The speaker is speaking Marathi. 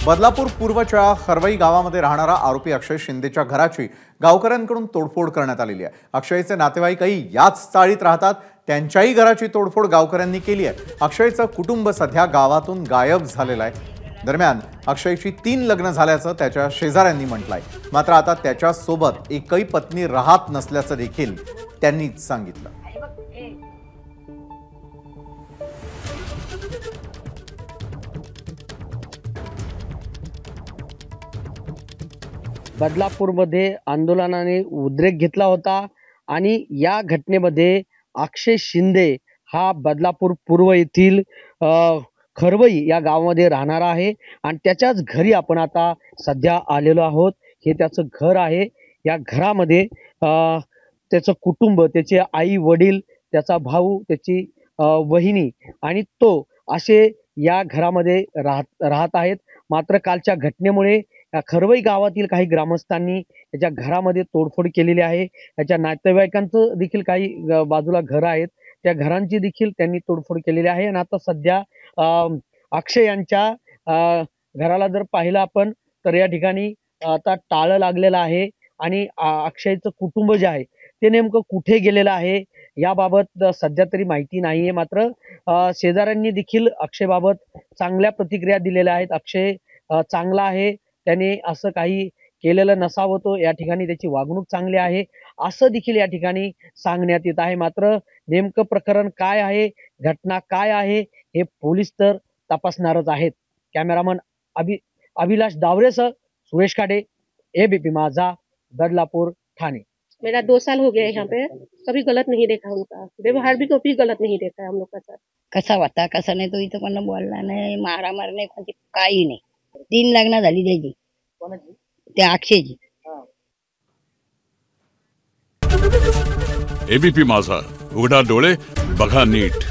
बदलापूर पूर्वच्या खरवई गावामध्ये राहणारा आरोपी अक्षय शिंदेच्या घराची गावकऱ्यांकडून तोडफोड करण्यात आलेली आहे। अक्षयचे नातेवाईकही याच चाळीत राहतात, त्यांच्याही घराची तोडफोड गावकऱ्यांनी केली आहे। अक्षयचं कुटुंब सध्या गावातून गायब झालेलं आहे। दरम्यान अक्षयची 3 लग्न झाल्याचं त्याच्या शेजाऱ्यांनी म्हटलंय। मात्र आता त्याच्या सोबत एकही पत्नी राहत नसल्याचं देखील त्यांनी सांगितलं। बदलापूरमध्ये आंदोलनाने उद्रेक घेतला होता आणि या घटनेमध्ये अक्षय शिंदे हा बदलापूर पूर्व येथील खरवई या गावामध्ये राहणारा आहे आणि त्याच्याच घरी आपण आता सध्या आलेलो आहोत। हे त्याचं घर आहे। या घरामध्ये त्याचं कुटुंब, त्याचे आई वडील, त्याचा भाऊ, त्याची वहिनी आणि तो असे या घरामध्ये राहत आहेत। मात्र कालच्या घटनेमुळे खरवई गावातील काही ग्रामस्थांनी त्याच्या घरामध्ये तोडफोड केलेली आहे। त्याच्या नातेवाईकांचं देखील काही बाजूला घर आहेत, त्या घरांची देखील त्यांनी तोडफोड केलेली आहे। आणि आता सध्या अक्षय यांच्या घराला जर पाहिलं आपण तर या ठिकाणी आता टाळं लागलेलं आहे आणि अक्षयचं कुटुंब जे आहे ते नेमकं कुठे गेलेलं आहे याबाबत सध्या तरी माहिती नाहीये। मात्र शेजाऱ्यांनी देखील अक्षयबाबत चांगल्या प्रतिक्रिया दिलेल्या आहेत। अक्षय चांगला आहे, त्याने असं काही केलेलं नसावं, तो या ठिकाणी त्याची वागणूक चांगली आहे असं देखील या ठिकाणी सांगण्यात येत आहे। मात्र नेमकं प्रकरण काय आहे, घटना काय आहे हे पोलीस तर तपासणारच आहेत। कॅमेरामन अभिलाष दावरेसह सुरेश खाडे, एबीपी माझा, बदलापुर, ठाणे। मेरा 2 साल हो गया यहाँ पे, कभी गलत नहीं देखा उनका व्यवहार, भी कभी गलत नहीं देखा है हम लोग का साथ। कसा होता कसा नाही तो इथं कोण बोलला नाही, मारामार नाही, कोणती काही नाही। 3 लग्न झाली त्याची, त्या अक्षयची। एबीपी माझा, उघडा डोळे बघा नीट।